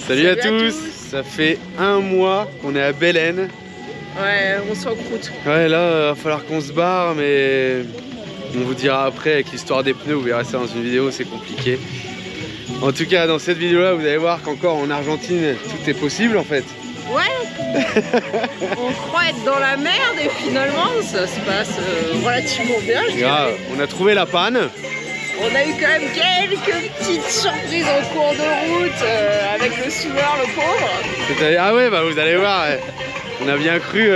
Salut à tous. Ça fait un mois qu'on est à Belen. Ouais, on s'en croûte. Ouais, là, va falloir qu'on se barre, mais on vous dira après avec l'histoire des pneus, vous verrez ça dans une vidéo, c'est compliqué. En tout cas, dans cette vidéo-là, vous allez voir qu'encore en Argentine, tout est possible en fait. Ouais. On croit être dans la merde et finalement, ça se passe relativement bien. Grave. On a trouvé la panne. On a eu quand même quelques petites surprises en cours de route avec le souleur, le pauvre. Ah ouais, bah vous allez voir. On a bien cru,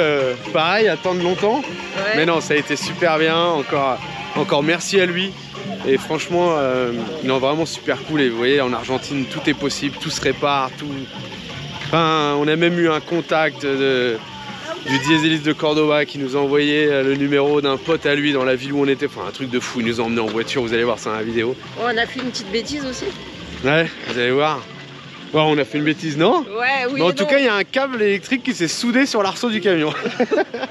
pareil, attendre longtemps. Ouais. Mais non, ça a été super bien. Encore merci à lui. Et franchement, non, vraiment super cool. Et vous voyez, en Argentine, tout est possible, tout se répare, tout. Enfin, on a même eu un contact du dieseliste de Cordoba qui nous a envoyé le numéro d'un pote à lui dans la ville où on était. Enfin, un truc de fou. Il nous a emmenés en voiture. Vous allez voir ça dans la vidéo. Oh, on a fait une petite bêtise aussi. Ouais, vous allez voir. Bon, on a fait une bêtise, non? Ouais, oui. Mais en tout cas, il y a un câble électrique qui s'est soudé sur l'arceau du camion.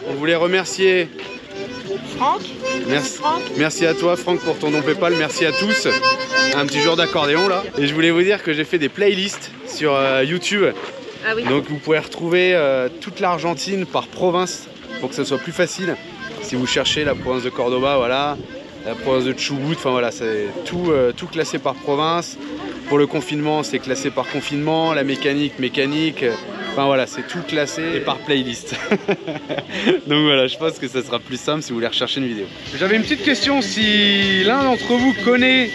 On voulait remercier Franck. Merci à toi, Franck, pour ton don PayPal. Merci à tous. Un petit jour d'accordéon là. Et je voulais vous dire que j'ai fait des playlists sur YouTube. Ah oui. Donc vous pouvez retrouver toute l'Argentine par province pour que ça soit plus facile. Si vous cherchez la province de Cordoba, voilà, la province de Chubut, enfin voilà, c'est tout classé par province. Pour le confinement, c'est classé par confinement, la mécanique. Enfin voilà, c'est tout classé et par playlist. Donc voilà, je pense que ça sera plus simple si vous voulez rechercher une vidéo. J'avais une petite question, si l'un d'entre vous connaît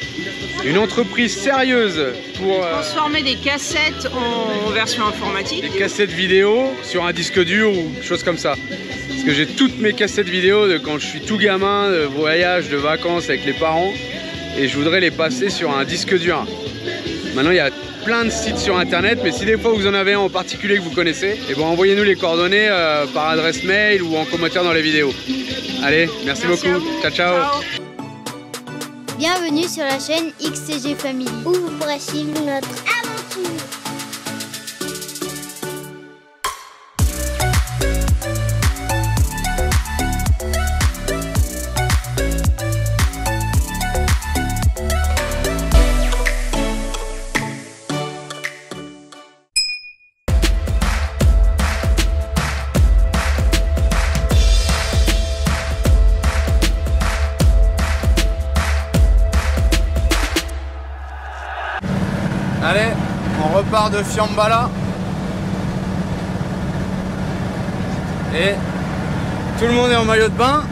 une entreprise sérieuse pour transformer des cassettes en version informatique. Des cassettes vidéo sur un disque dur ou chose comme ça. Parce que j'ai toutes mes cassettes vidéo de quand je suis tout gamin, de voyage, de vacances avec les parents. Et je voudrais les passer sur un disque dur. Maintenant, il y a plein de sites sur internet, mais si des fois vous en avez un en particulier que vous connaissez, et bon, envoyez-nous les coordonnées par adresse mail ou en commentaire dans les vidéos. Allez, merci beaucoup. Ciao, ciao. Bienvenue sur la chaîne XCG Family, où vous pourrez suivre notre aventure. Allez, on repart de Fiambala. Et tout le monde est en maillot de bain.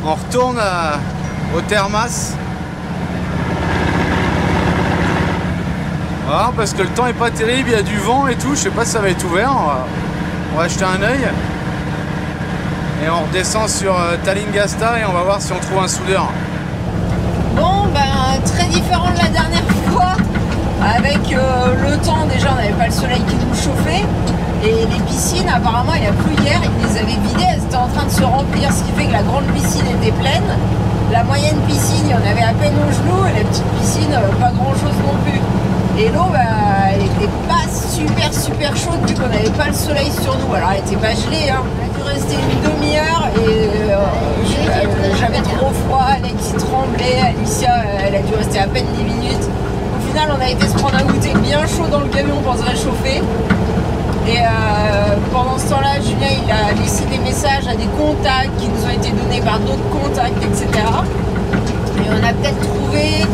On retourne au Termas. Voilà, parce que le temps est pas terrible, il y a du vent et tout. Je sais pas si ça va être ouvert. On va jeter un œil. Et on redescend sur Talingasta et on va voir si on trouve un soudeur. Bon, ben, très différent de la dernière fois. Avec le temps, déjà, on n'avait pas le soleil qui nous chauffait. Et les piscines, apparemment, il y a plu hier, ils les avaient vidées, elles étaient en train de se remplir, ce qui fait que la grande piscine était pleine. La moyenne piscine, il y en avait à peine aux genoux, et la petite piscine, pas grand chose non plus. Et l'eau, bah, elle était pas super chaude vu qu'on n'avait pas le soleil sur nous. Alors elle était pas gelée, hein. On a dû rester une demi-heure et j'avais trop froid, Alexis tremblait, Alicia, elle a dû rester à peine 10 minutes. Au final, on a été se prendre un goûter bien chaud dans le camion pour se réchauffer. Et pendant ce temps-là, Julien il a laissé des messages à des contacts qui nous ont été donnés par d'autres contacts, etc. Et on a peut-être trouvé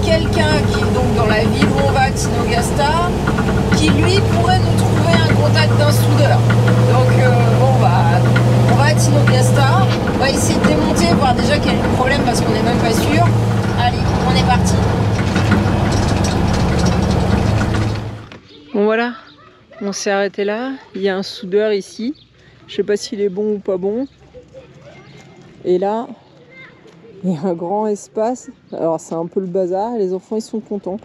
quelqu'un qui est donc dans la ville où on va, à Tinogasta, qui lui pourrait nous trouver un contact d'un soudeur. Donc bon bah, on va à Tinogasta, on va essayer de démonter, voir déjà quel est le problème parce qu'on n'est même pas sûr. Allez, on est parti. Bon voilà. On s'est arrêté là, il y a un soudeur ici, je sais pas s'il est bon ou pas bon. Et là, il y a un grand espace, alors c'est un peu le bazar, les enfants ils sont contents.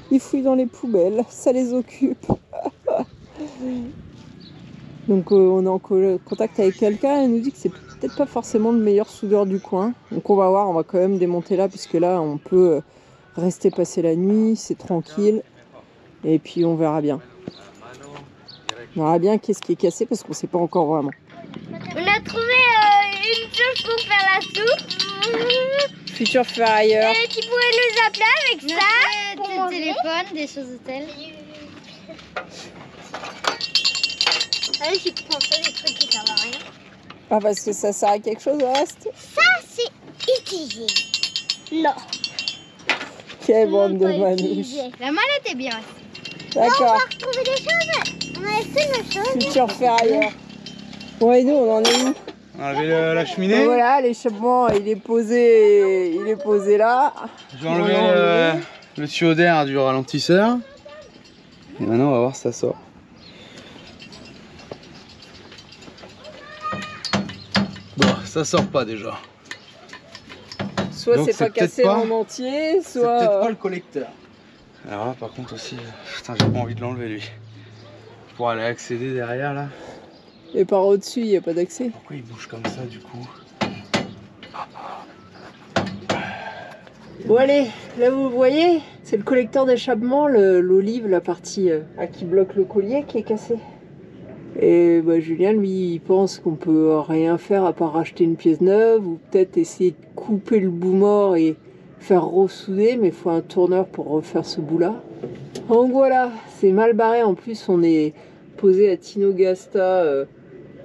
Ils fouillent dans les poubelles, ça les occupe. Donc on est en contact avec quelqu'un, elle nous dit que c'est peut-être pas forcément le meilleur soudeur du coin. Donc on va voir, on va quand même démonter là, puisque là on peut rester passer la nuit, c'est tranquille. Et puis on verra bien. On verra bien qu'est-ce qui est cassé parce qu'on ne sait pas encore vraiment. On a trouvé une chose pour faire la soupe. Future Fire. Et tu pourrais nous appeler avec ça pour des téléphones, des choses hôtels. Ah oui, tu prends ça, des trucs qui servent à rien. Ah, parce que ça sert à quelque chose le reste? Ça, c'est utilisé. Non. Quelle bande de Pas manouches. utilisé. La mallette est bien. On D'accord, va retrouver des choses. On avait fait une chose. tu refais ailleurs. Bon, et nous, on en est où? On a enlevé la cheminée. Donc voilà, l'échappement, il est posé là. J'ai enlevé le tuyau d'air du ralentisseur. Et maintenant, on va voir si ça sort. Bon, ça sort pas déjà. Soit Donc, c'est pas c'est peut-être cassé pas- en entier, C'est peut-être pas soit... le collecteur. Alors là, par contre aussi, putain, j'ai pas envie de l'enlever lui. Pour aller accéder derrière là. Et par au-dessus, il n'y a pas d'accès. Pourquoi il bouge comme ça du coup? Bon allez, là vous voyez, c'est le collecteur d'échappement, l'olive, la partie qui bloque le collier qui est cassée. Et bah, Julien, lui, il pense qu'on peut rien faire à part racheter une pièce neuve ou peut-être essayer de couper le bout mort et faire ressouder, mais il faut un tourneur pour refaire ce bout-là. Donc voilà, c'est mal barré. En plus, on est posé à Tinogasta,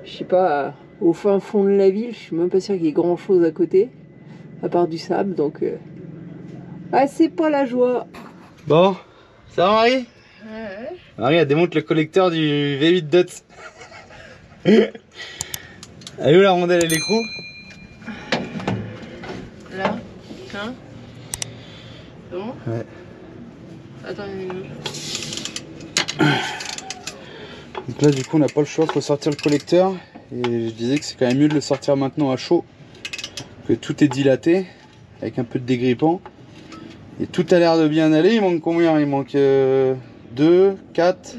je sais pas, au fin fond de la ville. Je suis même pas sûr qu'il y ait grand-chose à côté, à part du sable. Donc, ah, c'est pas la joie. Bon, ça va Marie? Marie, elle démonte le collecteur du V8 Dots. Elle est où la rondelle et l'écrou? Là, hein? Bon. Ouais. Attends une minute. Donc là du coup on n'a pas le choix, faut sortir le collecteur. Et je disais que c'est quand même mieux de le sortir maintenant à chaud. Que tout est dilaté, avec un peu de dégrippant. Et tout a l'air de bien aller. Il manque combien? Il manque 2, 4.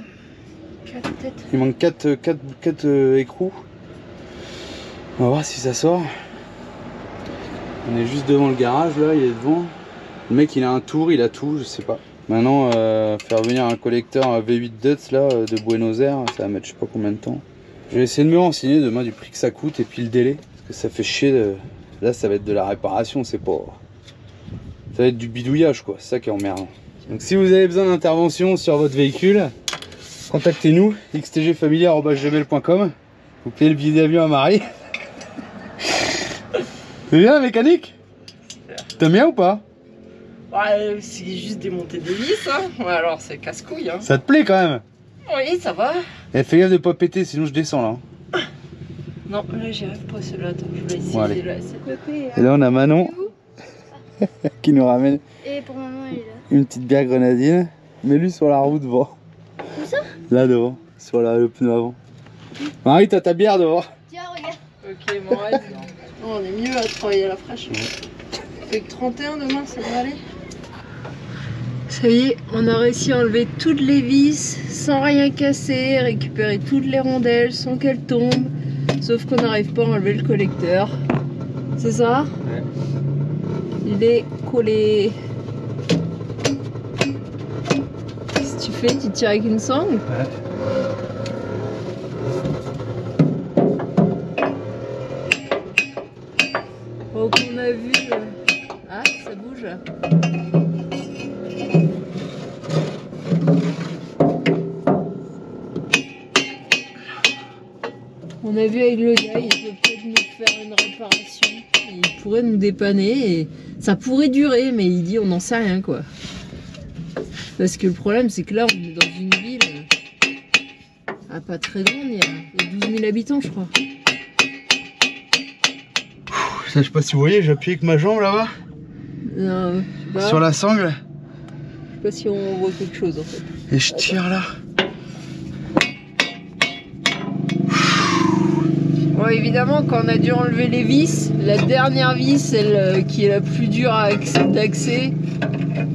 Il manque 4 écrous. On va voir si ça sort. On est juste devant le garage là, il est devant. Le mec il a un tour, il a tout, je sais pas. Maintenant faire venir un collecteur V8 Dots là de Buenos Aires, ça va mettre je sais pas combien de temps. Je vais essayer de me renseigner demain du prix que ça coûte et puis le délai. Parce que ça fait chier de... Là ça va être de la réparation, c'est pas... Ça va être du bidouillage quoi, c'est ça qui est emmerdant. Donc si vous avez besoin d'intervention sur votre véhicule, contactez-nous, xtgfamiliar@gmail.com. Vous payez le billet d'avion à Marie. C'est bien la mécanique? T'aimes bien ou pas? Ouais, c'est juste démonter des vis, hein. Ouais, alors c'est casse-couille, hein. Ça te plaît quand même? Oui, ça va. Et fais gaffe de pas péter, sinon je descends là. Non, là j'y arrive pas celle-là. Attends, je vais essayer Bon, allez. de laisser côté. Et là on a Manon qui nous ramène Et pour maman, elle est là. une petite bière grenadine. Mets-lui sur la roue devant. Où ça? Là devant, sur le pneu avant. Marie, t'as ta bière devant. Tiens, regarde. Ok, bon, vas-y. Oh, on est mieux à travailler à la fraîche. Fait que 31 demain, ça devrait aller. Ça y est, on a réussi à enlever toutes les vis sans rien casser, récupérer toutes les rondelles sans qu'elles tombent. Sauf qu'on n'arrive pas à enlever le collecteur. C'est ça? Ouais. Il est collé. Qu'est-ce que tu fais? Tu tires avec une sangle? Ouais. Donc on a vu... Ah, ça bouge là. On a vu avec le gars, il peut peut-être nous faire une réparation. Il pourrait nous dépanner et ça pourrait durer, mais il dit on n'en sait rien quoi. Parce que le problème c'est que là on est dans une ville pas très grande, il y a 12 000 habitants je crois. Je sais pas si vous voyez, j'appuie avec ma jambe là-bas. Non, je sais pas. Sur la sangle. Je sais pas si on voit quelque chose en fait. Et je tire là. Bon, évidemment, quand on a dû enlever les vis, la dernière vis, celle qui est la plus dure d'accès,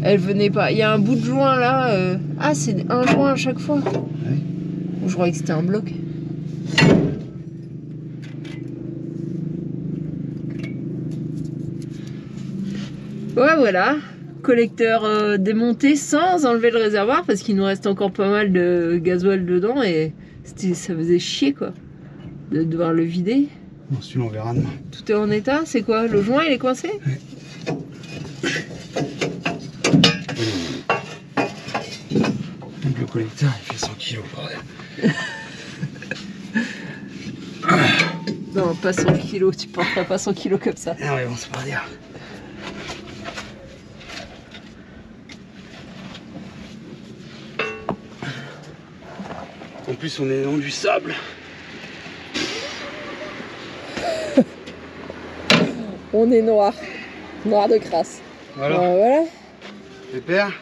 elle venait pas. Il y a un bout de joint là. Ah, c'est un joint à chaque fois. Oui. Je croyais que c'était un bloc. Ouais, voilà. Collecteur démonté sans enlever le réservoir parce qu'il nous reste encore pas mal de gasoil dedans et ça faisait chier quoi. De devoir le vider. Bon, celui-là on verra demain. Tout est en état, c'est quoi? Le joint il est coincé? collecteur il fait 100 kg, bordel. Non, pas 100 kilos, tu porteras pas 100 kilos comme ça. Ah ouais, bon, c'est pas dire. En plus, on est dans du sable. On est noir. Noir de crasse. Voilà. Voilà. Pépère.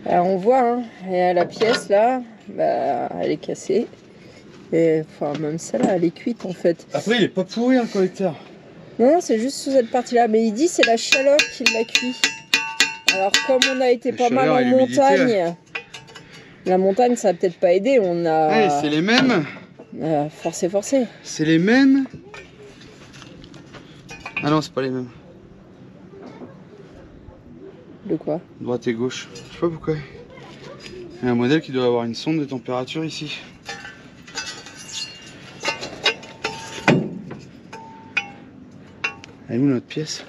Alors on voit, hein, et la pièce là, bah, elle est cassée. Et enfin, même celle-là, elle est cuite en fait. Après, il est pas pourri le collecteur. Non, c'est juste sous cette partie-là. Mais il dit c'est la chaleur qui l'a cuit. Alors comme on a été pas mal en montagne, la montagne ça a peut-être pas aidé. On a. Ouais, c'est les mêmes. Forcé. C'est les mêmes. Ah non, c'est pas les mêmes. De quoi? Droite et gauche. Je sais pas pourquoi. Il y a un modèle qui doit avoir une sonde de température ici. Elle est où notre pièce?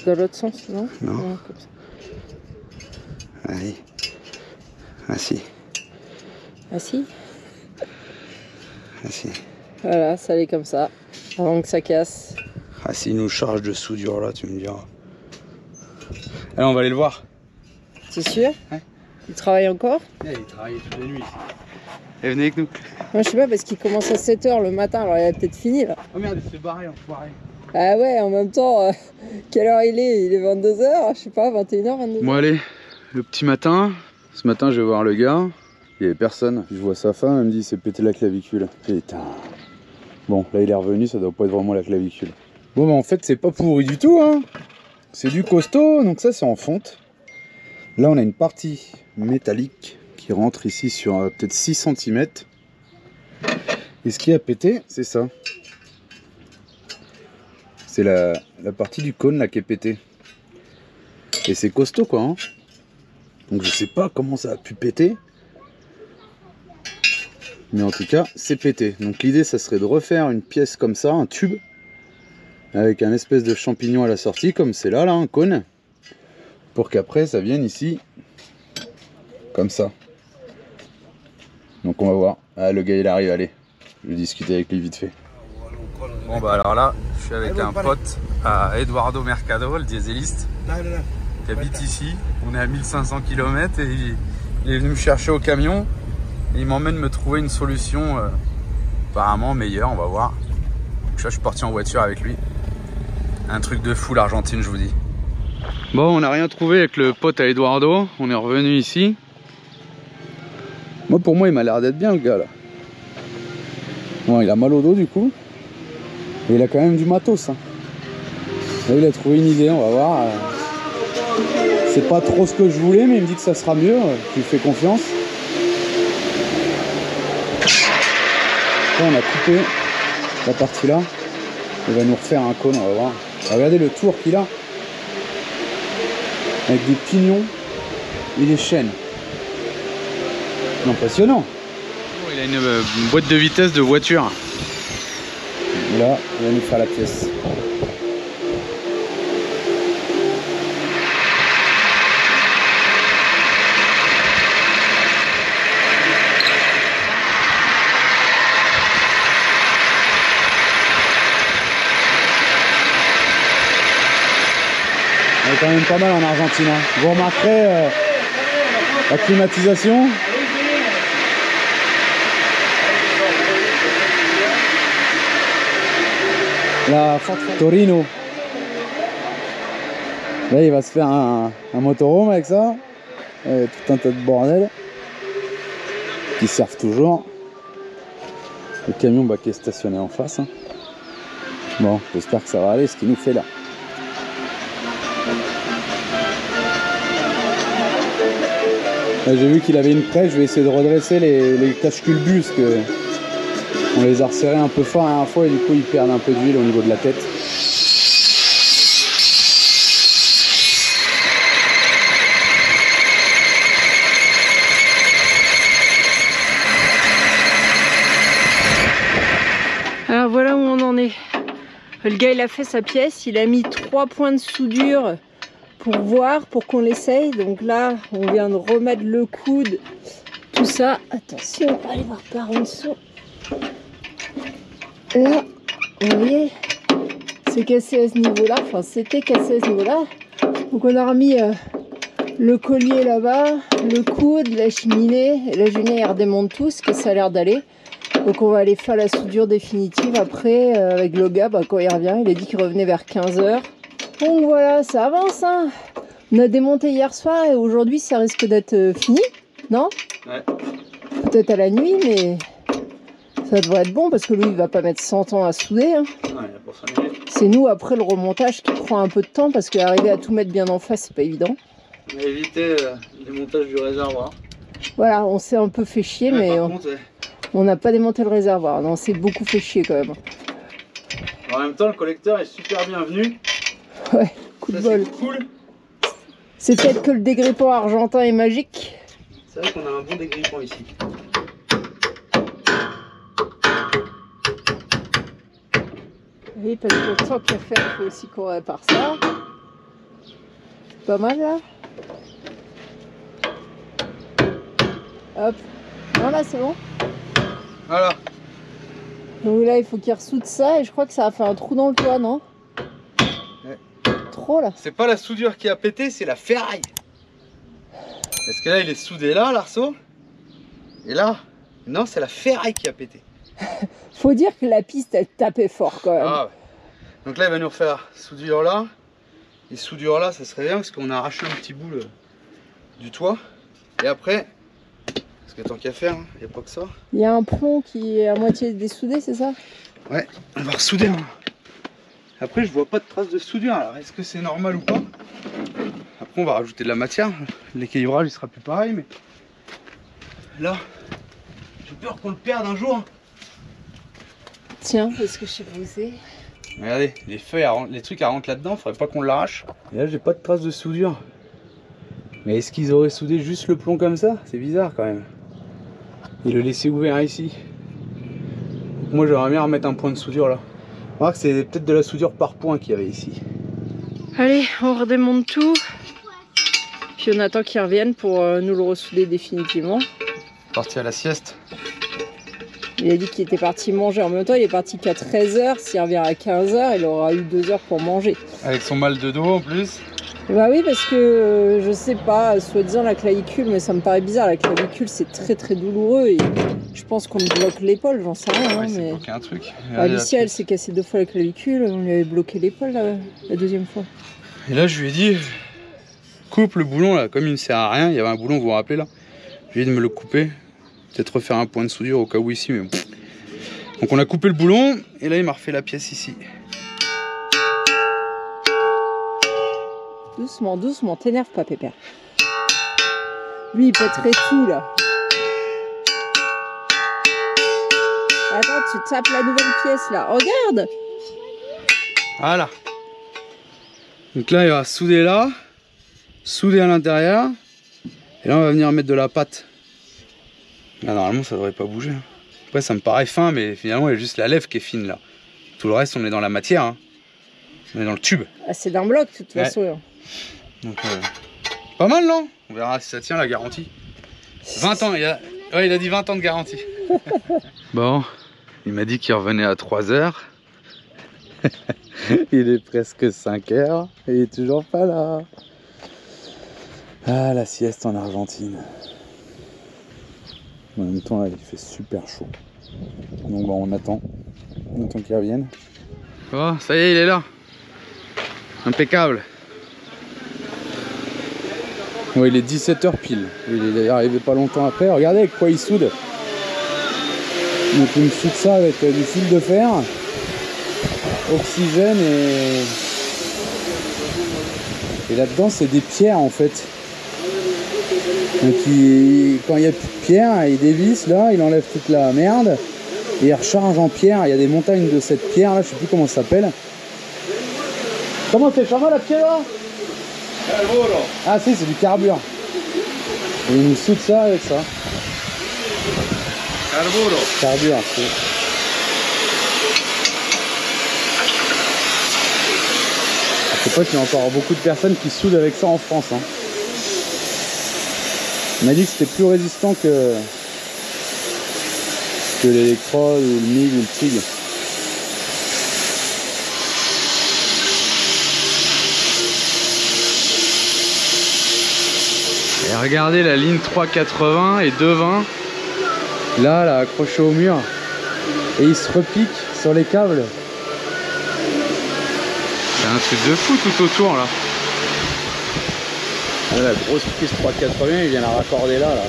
Dans l'autre sens, non? Non. Comme ça. Allez. Ah si. Ah si? Ah si. Voilà, ça allait comme ça. Avant que ça casse. Ah si, nous charge de soudure là, tu me diras. Allez, on va aller le voir. C'est sûr? Ouais. Il travaille encore? Il travaille toutes les nuits ici. Et venez avec nous. Moi je sais pas parce qu'il commence à 7 h le matin, alors il a peut-être fini là. Oh merde, il s'est barré, enfoiré. Ah ouais, en même temps, quelle heure il est? Il est 22 h, je sais pas, 21 h, 22 h. Bon allez, le petit matin. Ce matin je vais voir le gars. Il y avait personne. Je vois sa femme, elle me dit c'est pété la clavicule. Putain. Bon, là il est revenu, ça doit pas être vraiment la clavicule. Bon bah en fait c'est pas pourri du tout hein. C'est du costaud, donc ça c'est en fonte. Là on a une partie métallique qui rentre ici sur peut-être 6 cm. Et ce qui a pété, c'est ça. C'est la partie du cône là qui est pétée. Et c'est costaud quoi hein. Donc je sais pas comment ça a pu péter. Mais en tout cas c'est pété. Donc l'idée ça serait de refaire une pièce comme ça, un tube. Avec un espèce de champignon à la sortie comme c'est là, un cône. Pour qu'après ça vienne ici. Comme ça. Donc on va voir. Ah le gars il arrive, allez. Je vais discuter avec lui vite fait. Bon bah alors là, je suis avec un pote à Eduardo Mercado, le dieseliste, qui habite ici. On est à 1500 km et il est venu me chercher au camion. Et il m'emmène me trouver une solution apparemment meilleure, on va voir. Donc là je suis parti en voiture avec lui. Un truc de fou l'Argentine, je vous dis. Bon, on n'a rien trouvé avec le pote à Eduardo. On est revenu ici. Moi pour moi il m'a l'air d'être bien le gars là. Bon, il a mal au dos du coup. Et il a quand même du matos. Hein. Là, il a trouvé une idée, on va voir. C'est pas trop ce que je voulais, mais il me dit que ça sera mieux. Je lui fais confiance. Là, on a coupé la partie là. Il va nous refaire un cône, on va voir. Regardez le tour qu'il a. Avec des pignons et des chaînes. Impressionnant. Il a une boîte de vitesse de voiture. Et là, il va nous faire la pièce. On est quand même pas mal en Argentine. Hein. Vous remarquerez la climatisation. La Torino. Là, il va se faire un motorhome avec ça. Tout un tas de bordel. Qui servent toujours. Le camion qui est stationné en face. Hein. Bon, j'espère que ça va aller ce qu'il nous fait là. Là j'ai vu qu'il avait une presse, je vais essayer de redresser les cache-culbus parce que on les a resserrés un peu fort la dernière fois et du coup ils perdent un peu d'huile au niveau de la tête. Alors voilà où on en est. Le gars il a fait sa pièce, il a mis 3 points de soudure pour voir, pour qu'on l'essaye. Donc là on vient de remettre le coude, tout ça. Attention, on va aller voir par en dessous. Là, vous voyez, c'est cassé à ce niveau-là, enfin c'était cassé à ce niveau-là. Donc on a remis le collier là-bas, le coude, la cheminée, et la cheminée elle redémonte tout, ce que ça a l'air d'aller. Donc on va aller faire la soudure définitive après avec le gars, quand il revient, il a dit qu'il revenait vers 15 h. Donc voilà, ça avance hein. On a démonté hier soir et aujourd'hui ça risque d'être fini, non? Ouais. Peut-être à la nuit, mais ça devrait être bon parce que lui il va pas mettre 100 ans à souder. Hein. Ouais, il a pour 5 minutes. C'est nous après le remontage qui prend un peu de temps parce qu'arriver à tout mettre bien en face c'est pas évident. On a évité le montage du réservoir. Voilà, on s'est un peu fait chier, mais on n'a pas démonté le réservoir. Non, c'est beaucoup fait chier quand même. En même temps, le collecteur est super bienvenu. Ouais, coup de bol. C'est cool. C'est peut-être que le dégrippant argentin est magique. C'est vrai qu'on a un bon dégrippant ici. Oui, parce que tant qu'à faire, il faut aussi qu'on répare ça. Pas mal là. Hop. Voilà, c'est bon. Voilà. Donc là, il faut qu'il ressoude ça et je crois que ça a fait un trou dans le toit, non? Ouais. Trop là. C'est pas la soudure qui a pété, c'est la ferraille. Parce que là, il est soudé là, l'arceau. Et là, non, c'est la ferraille qui a pété. Faut dire que la piste, elle tapait fort quand même. Ah ouais. Donc là, il va nous refaire soudure là. Et soudure là, ça serait bien parce qu'on a arraché un petit bout du toit. Et après, parce que tant qu'à faire, il n'y a pas que ça. Il y a un plomb qui est à moitié dessoudé, c'est ça? Ouais, on va ressouder. Hein. Après, je vois pas de traces de soudure. Alors, est-ce que c'est normal ou pas? Après, on va rajouter de la matière. L'équilibrage, il sera plus pareil. Mais là, j'ai peur qu'on le perde un jour. Tiens, est-ce que je sais pas où c'est? Regardez, les feuilles, les trucs à rentrer là-dedans, faudrait pas qu'on l'arrache. Et là, j'ai pas de traces de soudure. Mais est-ce qu'ils auraient soudé juste le plomb comme ça? C'est bizarre quand même. Et le laisser ouvert ici. Donc moi, j'aimerais bien remettre un point de soudure là. On voit que c'est peut-être de la soudure par point qu'il y avait ici. Allez, on redémonte tout. Puis on attend qu'ils reviennent pour nous le ressouder définitivement. Parti à la sieste. Il a dit qu'il était parti manger en même temps, il est parti qu'à 13 h. S'il revient à 15 h, il aura eu 2 heures pour manger. Avec son mal de dos en plus. Bah oui, parce que je sais pas, soi-disant la clavicule, mais ça me paraît bizarre, la clavicule c'est très douloureux et je pense qu'on me bloque l'épaule, j'en sais rien. Ouais, hein, mais... bloqué un truc. Alicia, elle s'est cassé 2 fois la clavicule, on lui avait bloqué l'épaule la deuxième fois. Et là, je lui ai dit, coupe le boulon là, comme il ne sert à rien, il y avait un boulon, vous vous rappelez là. Je lui ai dit de me le couper, peut-être refaire un point de soudure au cas où ici, mais bon. Donc on a coupé le boulon et là il m'a refait la pièce ici. Doucement, doucement, t'énerve pas Pépère. Lui il pèterait tout là. Attends, tu tapes la nouvelle pièce là, regarde. Voilà. Donc là il va souder là, souder à l'intérieur. Et là on va venir mettre de la pâte. Là normalement ça devrait pas bouger. Après ça me paraît fin mais finalement il y a juste la lèvre qui est fine là. Tout le reste on est dans la matière. Hein. On est dans le tube. Ah, c'est d'un bloc de toute façon. Donc pas mal non? On verra si ça tient la garantie. 20 ans, ouais, il a dit 20 ans de garantie. Bon, il m'a dit qu'il revenait à 3 h. Il est presque 5 h et il est toujours pas là. Ah, la sieste en Argentine. En même temps, là, il fait super chaud. Donc bon, on attend qu'il revienne. Oh, ça y est, il est là. Impeccable. Ouais, il est 17 h pile. Il est arrivé pas longtemps après. Regardez avec quoi il soude. Donc il me soude ça avec du fil de fer, oxygène et là-dedans c'est des pierres en fait. Donc quand il n'y a plus de pierre, il dévisse là, il enlève toute la merde et il recharge en pierre. Il y a des montagnes de cette pierre là, je sais plus comment ça s'appelle. Comment c'est Chama la pierre là? Ah si, c'est du carbure. Et il nous soude ça avec ça. Carbure. Je sais pas s'il y a encore beaucoup de personnes qui soudent avec ça en France. Hein. On m'a dit que c'était plus résistant que l'électrode ou le MIG ou le TIG. Et regardez la ligne 3,80 et 2,20. Là, là, accroché au mur. Et il se repique sur les câbles. C'est un truc de fou tout autour là. Ah, la grosse prise 3,80, il vient la raccorder là, là.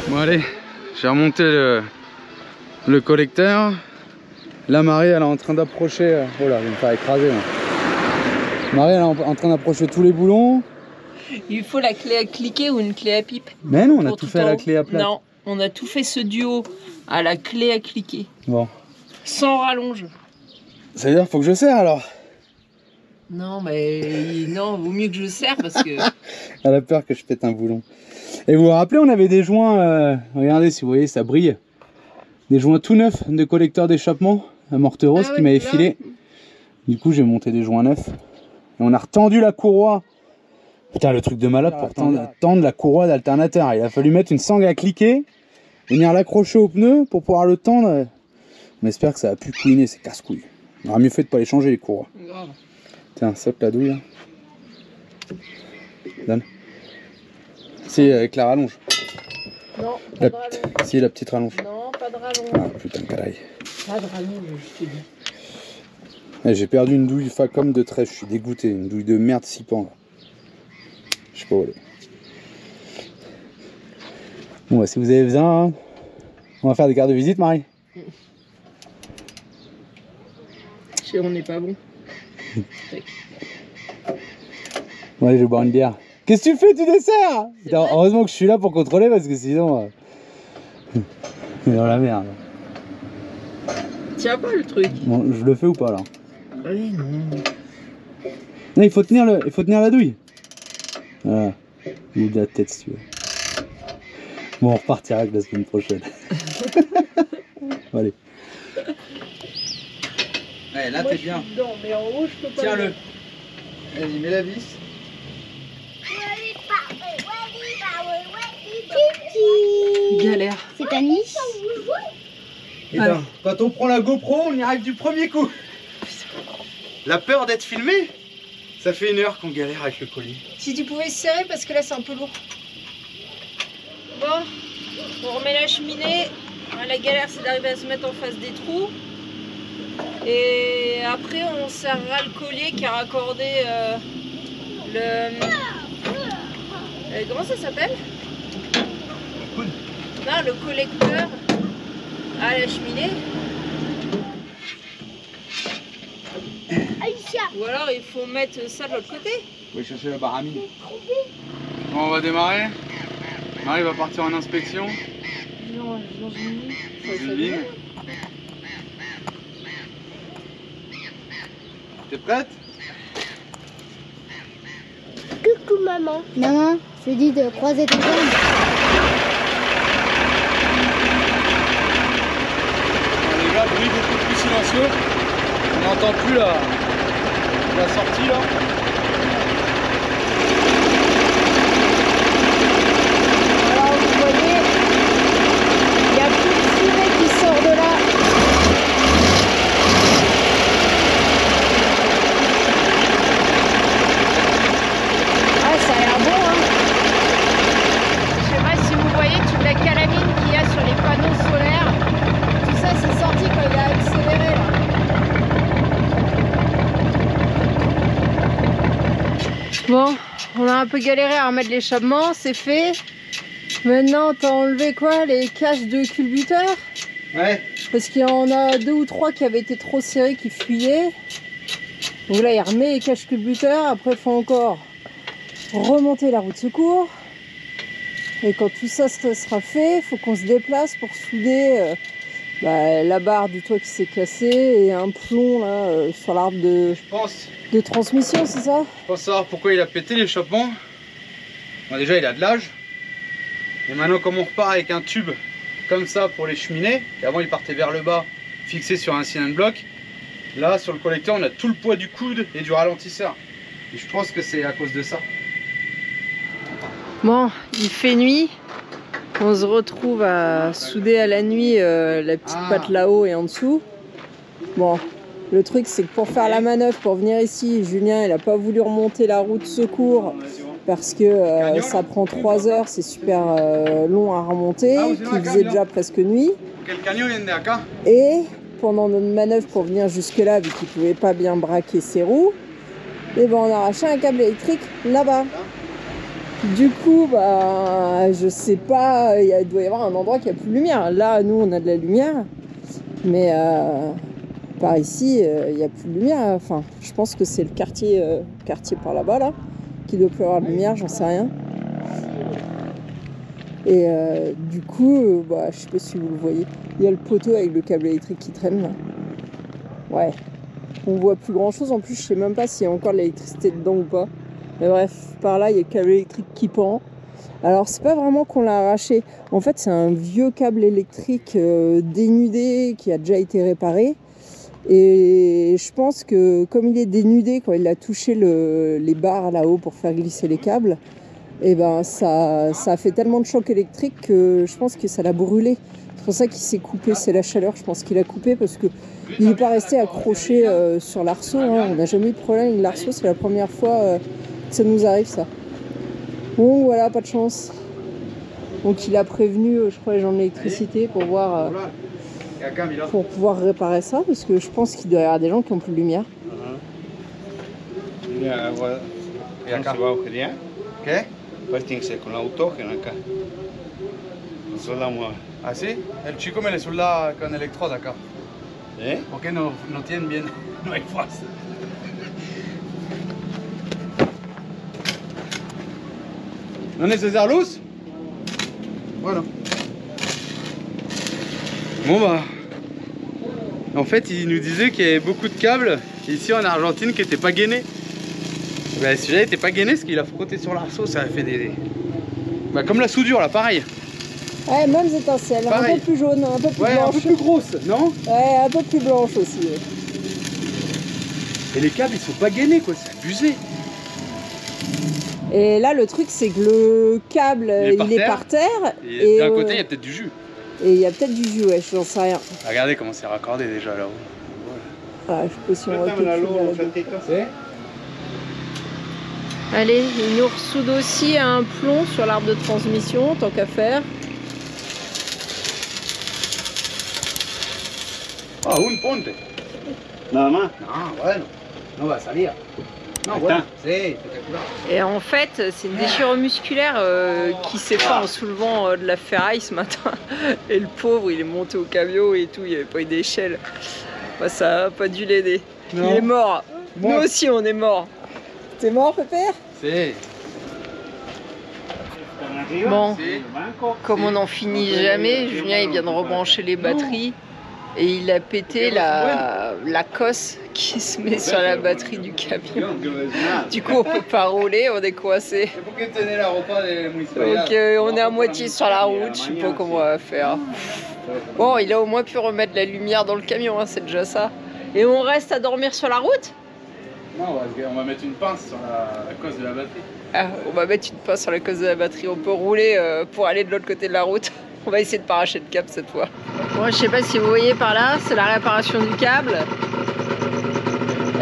Bon allez, j'ai remonté le collecteur. La Marie elle est en train d'approcher. Oh là, je vais me faire écraser. Moi. Marie elle est en train d'approcher tous les boulons. Il faut la clé à cliquer ou une clé à pipe. Mais non, on a tout fait à la clé à plate. Non, on a tout fait ce duo à la clé à cliquer. Bon. Sans rallonge. Ça veut dire qu'il faut que je serre alors. Non, mais non, vaut mieux que je serre parce que... Elle a peur que je pète un boulon. Et vous vous rappelez, on avait des joints, regardez si vous voyez, ça brille. Des joints tout neufs de collecteur d'échappement à Morteros qui m'avait filé. Du coup, j'ai monté des joints neufs. Et on a retendu la courroie. Putain, le truc de malade pour tendre la courroie d'alternateur. Il a fallu mettre une sangle à cliquer, venir l'accrocher au pneu pour pouvoir le tendre. On espère que ça va plus couiner, c'est casse-couille. On aurait mieux fait de pas les changer les courroies. Grave. Tiens, saute la douille là. Donne. Si, avec la rallonge. Non, pas de rallonge. Si, la petite rallonge. Non, pas de rallonge. Ah putain, caraille. Pas de rallonge, je te dis. J'ai perdu une douille Facom de 13, je suis dégoûté. Une douille de merde 6 pans là. Je sais pas où elle est. Bon, bah, si vous avez besoin, hein, on va faire des cartes de visite, Marie. On n'est pas bon. Bon, allez, je vais boire une bière. Qu'est-ce que tu fais, tu desserres? Heureusement que je suis là pour contrôler parce que sinon. On est dans la merde. Tiens pas le truc. Bon, je le fais ou pas là? Oui, non. Non, il faut tenir la douille. Voilà. Ou de la tête si tu veux. Bon, on repartira avec la semaine prochaine. Allez. Ouais, là t'es bien. Dedans, mais en haut, je peux pas. Tiens-le. Vas-y, mets la vis. Galère. C'est ta niche? Et ben, quand on prend la GoPro, on y arrive du premier coup. La peur d'être filmé, ça fait 1 heure qu'on galère avec le colis. Si tu pouvais serrer parce que là c'est un peu lourd. Bon, on remet la cheminée. La galère c'est d'arriver à se mettre en face des trous. Et après on serrera le collier qui a raccordé comment ça s'appelle? Non, le collecteur à la cheminée. Ou alors il faut mettre ça de l'autre côté. Vous pouvez chercher la baramine. Bon, on va démarrer. Marie va partir en inspection. Non, dans une ligne. T'es prête? Coucou maman. Maman, je dis de croiser tes jambes. Les gars, bruit beaucoup plus silencieux. On n'entend plus la sortie là. Alors vous voyez, il y a plus de fumée qui sort de là. Ah, ça a l'air bon, hein. Je sais pas si vous voyez toute la calamine qu'il y a sur les panneaux solaires. Tout ça, c'est sorti quand il a accéléré là. Bon, on a un peu galéré à remettre l'échappement, c'est fait. Maintenant, t'as enlevé quoi? Les caches de culbuteur? Ouais. Parce qu'il y en a 2 ou 3 qui avaient été trop serrés, qui fuyaient. Donc là, il remet les caches culbuteur. Après, il faut encore remonter la roue de secours. Et quand tout ça sera fait, il faut qu'on se déplace pour souder la barre du toit qui s'est cassée et un plomb là sur l'arbre de transmission, c'est ça? Je pense savoir pourquoi il a pété l'échappement. Bon, déjà, il a de l'âge. Et maintenant, comme on repart avec un tube comme ça pour les cheminées, avant il partait vers le bas, fixé sur un cylindre bloc, Là, sur le collecteur, on a tout le poids du coude et du ralentisseur. Et je pense que c'est à cause de ça. Bon, il fait nuit. On se retrouve à souder à la nuit la petite patte là-haut et en dessous. Bon, le truc c'est que pour faire la manœuvre, pour venir ici, Julien il a pas voulu remonter la route secours parce que ça prend 3 heures, c'est super long à remonter, qu'il faisait déjà presque nuit. Et pendant notre manœuvre pour venir jusque là, vu qu'il pouvait pas bien braquer ses roues, et ben on a arraché un câble électrique là-bas. Du coup, bah, je sais pas, il doit y avoir un endroit qui a plus de lumière. Là, nous, on a de la lumière, mais par ici, il n'y a plus de lumière. Enfin, je pense que c'est le quartier par là-bas, là, qui doit plus avoir de lumière, j'en sais rien. Et du coup, bah, je sais pas si vous le voyez, il y a le poteau avec le câble électrique qui traîne, là. Ouais, on voit plus grand-chose. En plus, je sais même pas s'il y a encore de l'électricité dedans ou pas. Mais bref, par là, il y a le câble électrique qui pend. Alors, c'est pas vraiment qu'on l'a arraché. En fait, c'est un vieux câble électrique dénudé qui a déjà été réparé. Et je pense que comme il est dénudé, quand il a touché les barres là-haut pour faire glisser les câbles, et ben ça a fait tellement de choc électrique que je pense que ça l'a brûlé. C'est pour ça qu'il s'est coupé. C'est la chaleur, je pense qu'il a coupé parce que il n'est pas resté accroché sur l'arceau. Hein. On n'a jamais eu de problème avec l'arceau. C'est la première fois que ça nous arrive, ça. Bon, voilà, pas de chance. Donc il a prévenu, je crois, les gens de l'électricité pour voir, pour pouvoir réparer ça, parce que je pense qu'il doit y avoir des gens qui n'ont plus de lumière. Ah sí? El chico me le soldó con electrodo acá. ¿Eh? Porque no tienen bien, no hay fuerza. ¿No necesitas luz? Bueno. Bon bah. En fait, il nous disait qu'il y avait beaucoup de câbles ici en Argentine qui n'étaient pas gainés. Bah, celui-là n'était pas gainé parce qu'il a frotté sur l'arceau, ça a fait des. Bah, comme la soudure là, pareil. Ouais, mêmes étincelles, pareil. Un peu plus jaune, un peu plus blanche. Un peu plus grosse, non? Ouais, un peu plus blanche aussi. Ouais. Et les câbles ils sont pas gainés quoi, c'est abusé. Et là le truc c'est que le câble il est par terre. Et d'un côté il y a peut-être du jus. Et il y a peut-être du jus, ouais, je n'en sais rien. Regardez comment c'est raccordé déjà là-haut. Voilà. Ah, je sais pas si on voit. Allez, il nous ressoude aussi un plomb sur l'arbre de transmission, tant qu'à faire. Ah, un ponte. Nada más. No, bueno. No va a salir. No, bueno. Sí, espectacular. Et en fait, c'est une déchirure musculaire qui s'est fait en soulevant de la ferraille ce matin. Et le pauvre, il est monté au camion et tout, il n'y avait pas eu d'échelle. Bah, ça n'a pas dû l'aider. Il est mort. Nous aussi, on est mort. T'es mort, Pépère? Si. Bon, comme on n'en finit jamais, Julien il vient de rebrancher les batteries et il a pété la cosse qui se met sur la batterie du camion. Du coup, on peut pas rouler, on est coincé. Donc on est à moitié sur la route, je sais pas comment on va faire. Bon, il a au moins pu remettre la lumière dans le camion, hein, c'est déjà ça. Et on reste à dormir sur la route? Non, on va mettre une pince sur la cosse de la batterie. Ah, on va mettre une pince sur la cosse de la batterie. On peut rouler pour aller de l'autre côté de la route. On va essayer de pas arracher le câble cette fois. Bon, je sais pas si vous voyez par là, c'est la réparation du câble.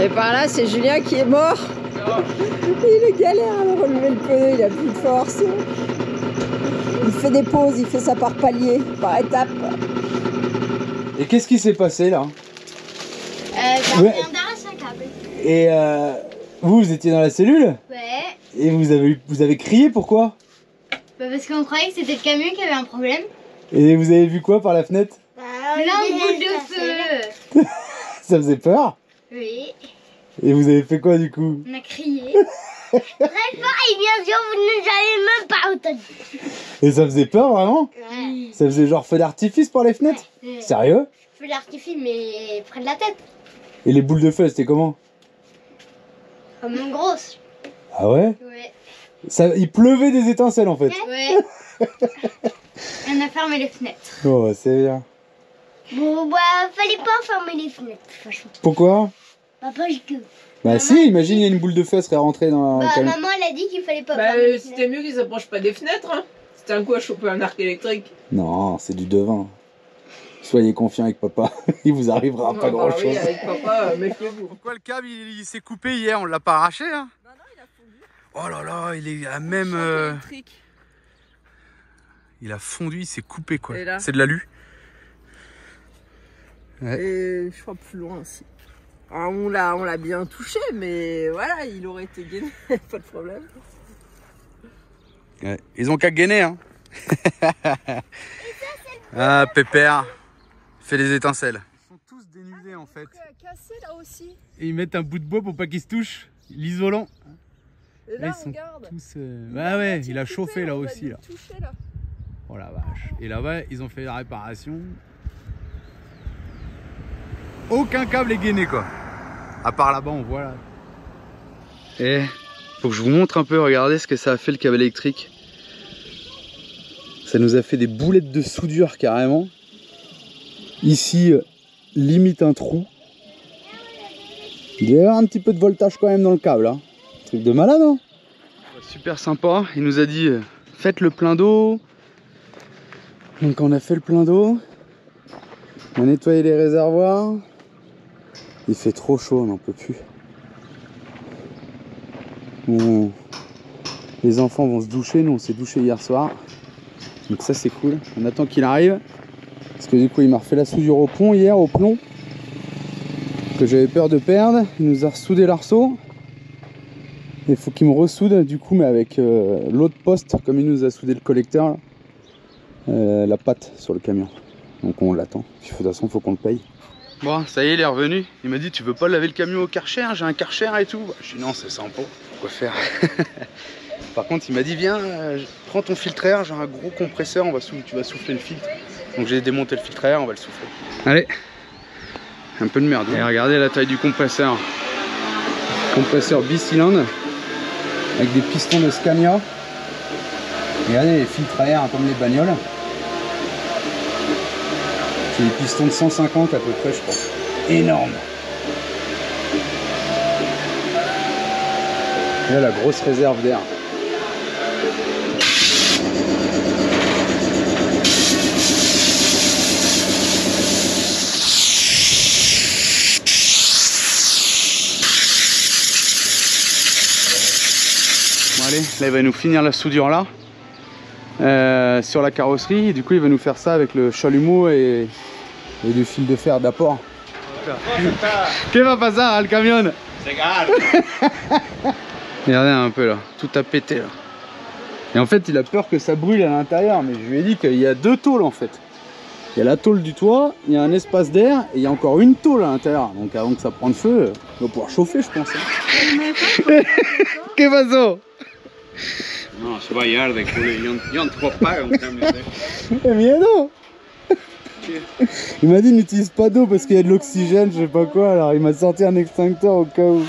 Et par là, c'est Julien qui est mort. Il est galère à relever le pneu, il a plus de force. Il fait des pauses, il fait ça par palier, par étapes. Et qu'est-ce qui s'est passé là? On vient d'arracher un câble. Et vous étiez dans la cellule? Ouais. Et vous avez crié, pourquoi? Bah parce qu'on croyait que c'était le camion qui avait un problème. Et vous avez vu quoi par la fenêtre? Plein de boules de feu. Ça faisait peur? Oui. Et vous avez fait quoi du coup? On a crié. Très fort et bien sûr vous ne nous avez même pas entendu. Et ça faisait peur vraiment? Ouais. Ça faisait genre feu d'artifice par les fenêtres? Ouais. Sérieux? Feu d'artifice mais près de la tête. Et les boules de feu c'était comment? Comme une grosse. Ah ouais? Ouais. Il pleuvait des étincelles en fait. Ouais. On a fermé les fenêtres. Oh c'est bien. Bon, bah, fallait pas fermer les fenêtres, de toute façon. Pourquoi? Bah, parce que... Bah si, imagine il y a une boule de feu, elle serait rentrée dans Bah, le camion. maman, elle a dit qu'il fallait pas Bah, fermer les c'était fenêtres. mieux qu'ils s'approchent pas des fenêtres. Hein. C'était un coup à choper un arc électrique. Non, c'est du devin. Soyez confiants avec papa, il vous arrivera pas grand chose. Oui, avec papa, méfiez-vous. Pourquoi le câble il s'est coupé hier? On l'a pas arraché hein? Non, il a fondu. Oh là là, il est à même... Il a fondu, il s'est coupé quoi. C'est de l'alu. Ouais. Et je crois plus loin aussi. Alors, on l'a bien touché, mais voilà, il aurait été gainé, pas de problème. Ouais. Ils ont qu'à gainer hein. Ah Pépère, fait des étincelles. Ils sont tous dénudés en fait. Cassé là aussi. Et ils mettent un bout de bois pour pas qu'ils se touchent, l'isolant. Et là, ils sont tous, bah ouais, il a chauffé là aussi là. Touché, là. Oh la vache. Et là-bas, ils ont fait la réparation. Aucun câble est gainé quoi. À part là-bas, on voit là. Et faut que je vous montre un peu, regardez ce que ça a fait le câble électrique. Ça nous a fait des boulettes de soudure carrément. Ici, limite un trou. Il y a un petit peu de voltage quand même dans le câble. Hein. Truc de malade hein. Super sympa, il nous a dit faites le plein d'eau. Donc on a fait le plein d'eau. On a nettoyé les réservoirs. Il fait trop chaud, on n'en peut plus. Les enfants vont se doucher, nous on s'est douché hier soir. Donc ça c'est cool. On attend qu'il arrive. Parce que du coup il m'a refait la soudure au pont hier, au plomb. Que j'avais peur de perdre. Il nous a ressoudé l'arceau. Il faut qu'il me ressoude du coup mais avec l'autre poste, comme il nous a soudé le collecteur, la patte sur le camion. Donc on l'attend. De toute façon il faut qu'on le paye. Bon, ça y est, il est revenu. Il m'a dit, tu veux pas laver le camion au Karcher? J'ai un Karcher et tout. Je dis non, c'est sans pot. Quoi faire? Par contre, il m'a dit, viens, prends ton filtre air. J'ai un gros compresseur. Tu vas souffler le filtre. Donc j'ai démonté le filtre air. On va le souffler. Allez. Un peu de merde. Et regardez la taille du compresseur. Compresseur bicylindre avec des pistons de Scania. Regardez les filtres à air comme les bagnoles. C'est des pistons de 150 à peu près, je crois. Énorme. Et là, la grosse réserve d'air. Bon allez, là il va nous finir la soudure là. Sur la carrosserie, et du coup il va nous faire ça avec le chalumeau et du fil de fer d'apport. Qu'est-ce va passer al camion? Regardez un peu là, tout a pété là. Et en fait il a peur que ça brûle à l'intérieur, mais je lui ai dit qu'il y a deux tôles en fait. Il y a la tôle du toit, il y a un espace d'air et il y a encore une tôle à l'intérieur. Donc avant que ça prenne feu, on va pouvoir chauffer je pense. Qu'est-ce passe? No, se va a arder, Julio. Yo no te puedo pagar un cambio de... Eh miedo. Il m'a dit n'utilise pas d'eau parce qu'il y a de l'oxygène, je sais pas quoi, alors il m'a sorti un extincteur au cas où.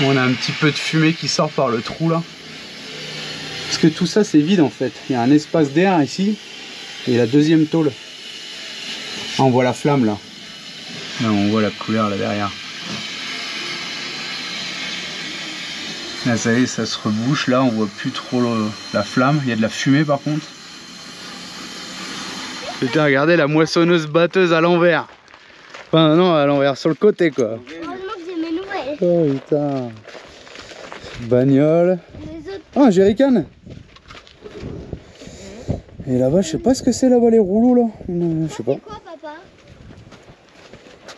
On a un petit peu de fumée qui sort par le trou là. Parce que tout ça c'est vide en fait. Il y a un espace d'air ici. Et la deuxième tôle. Ah, on voit la flamme là. Là on voit la couleur là derrière. Là ça y est, ça se rebouche. Là on voit plus trop la flamme. Il y a de la fumée par contre. Putain, regardez la moissonneuse batteuse à l'envers. Enfin non, à l'envers, sur le côté quoi. Heureusement que j'ai mes nouvelles. Oh putain. Bagnole. Ah, un jerrycan. Et là-bas, je sais pas ce que c'est là-bas les rouleaux là. Je sais pas. C'est quoi, papa?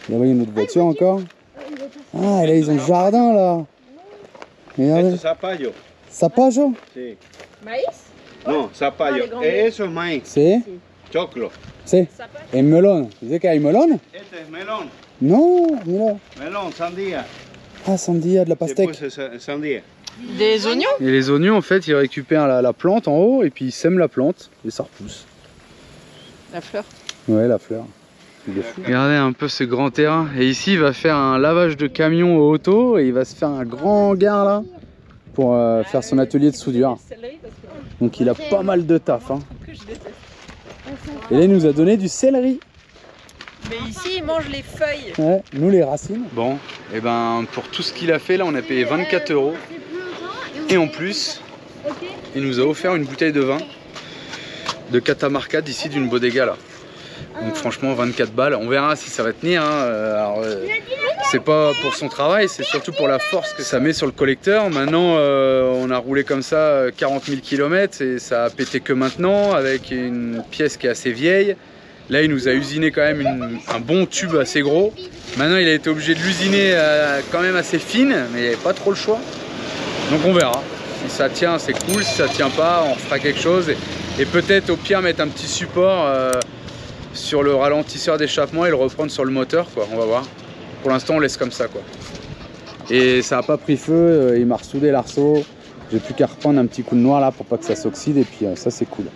Là-bas, il y a une autre voiture encore. Ah, et là, ils ont le jardin là. Regardez. Esto es zapallo. Zapallo? Sí. Maïs? No, zapallo. Ah, de Eso es maíz. C'est? Choclo. C'est? Et melon. Dice que hay melon? Este es melón. Non, mira. Melón, sandía. Ah, sandía, de la pastèque. Después es sandía. Des oignons? Et les oignons, en fait, ils récupèrent la plante en haut et puis ils sèment la plante et ça repousse. La fleur. Ouais, la fleur. truc de fou. Regardez un peu ce grand terrain. Et ici, il va faire un lavage de camion auto et il va se faire un grand hangar là pour faire son atelier de soudure. Donc il a pas mal de taf. Hein. Et là, il nous a donné du céleri. Mais ici, il mange les feuilles. Ouais, nous les racines. Bon, et ben pour tout ce qu'il a fait, là, on a payé 24 €. Et en plus, il nous a offert une bouteille de vin de Catamarca d'ici d'une bodega là. Donc franchement 24 balles, on verra si ça va tenir. Hein. C'est pas pour son travail, c'est surtout pour la force que ça met sur le collecteur. Maintenant on a roulé comme ça 40 000 km et ça a pété que maintenant avec une pièce qui est assez vieille. Là il nous a usiné quand même un bon tube assez gros. Maintenant il a été obligé de l'usiner quand même assez fine, mais il n'y avait pas trop le choix. Donc on verra. Si ça tient c'est cool, si ça tient pas on refera quelque chose. Et peut-être au pire mettre un petit support sur le ralentisseur d'échappement et le reprendre sur le moteur quoi, on va voir. Pour l'instant on laisse comme ça quoi. Et ça n'a pas pris feu, il m'a ressoudé l'arceau. J'ai plus qu'à reprendre un petit coup de noir là pour pas que ça s'oxyde et puis ça c'est cool.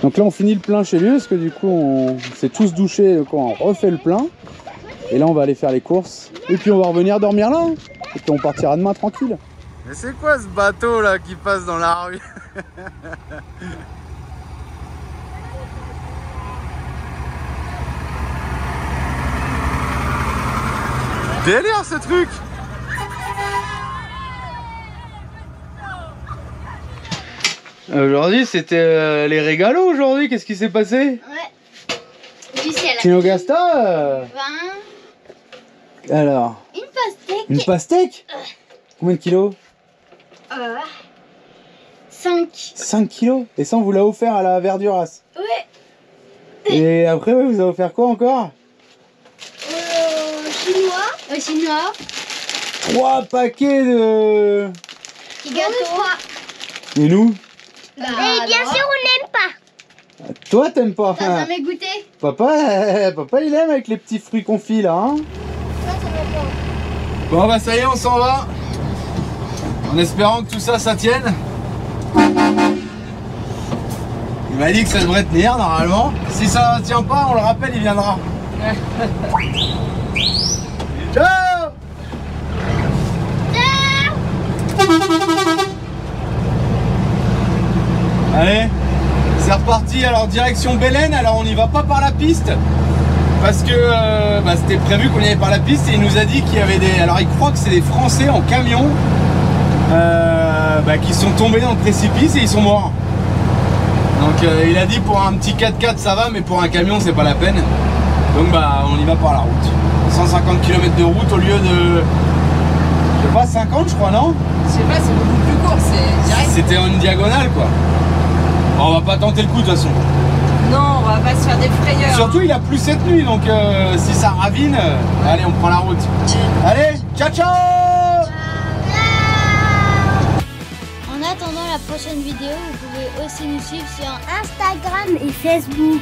Donc là on finit le plein chez lui parce que du coup on s'est tous douchés, donc on refait le plein. Et là on va aller faire les courses et puis on va revenir dormir là. Et puis on partira demain tranquille. Mais c'est quoi ce bateau là qui passe dans la rue? Délire ce truc. Aujourd'hui c'était les régalos aujourd'hui, qu'est-ce qui s'est passé? Ouais. Du ciel. Tinogasta 20. Alors. Une pastèque. Une pastèque? Combien de kilos? 5. 5 kilos. Et ça on vous l'a offert à la Verduras. Ouais. Et après ouais, vous avez offert quoi encore? Chinois. Chinois. 3 paquets de... Gâteau. Et nous? Et bien sûr on n'aime pas. Toi t'aimes pas? T'as jamais goûté? Papa il aime avec les petits fruits confits là hein. Bon bah ça y est on s'en va. En espérant que tout ça tienne. Il m'a dit que ça devrait tenir normalement. Si ça tient pas on le rappelle il viendra. Ciao. Allez, c'est reparti. Alors direction Belen. Alors on n'y va pas par la piste parce que c'était prévu qu'on y aille par la piste et il nous a dit qu'il y avait des... Alors il croit que c'est des Français en camion qui sont tombés dans le précipice et ils sont morts. Donc il a dit pour un petit 4x4 ça va mais pour un camion c'est pas la peine. Donc on y va par la route. 150 km de route au lieu de... Je sais pas, 50 je crois non? Je sais pas, c'est beaucoup plus court, c'est direct. C'était une diagonale quoi. Bon, on va pas tenter le coup de toute façon. Non, on va pas se faire des frayeurs. Surtout il a plu cette nuit donc si ça ravine, allez on prend la route. Allez, ciao ciao. En attendant la prochaine vidéo, vous pouvez aussi nous suivre sur Instagram et Facebook.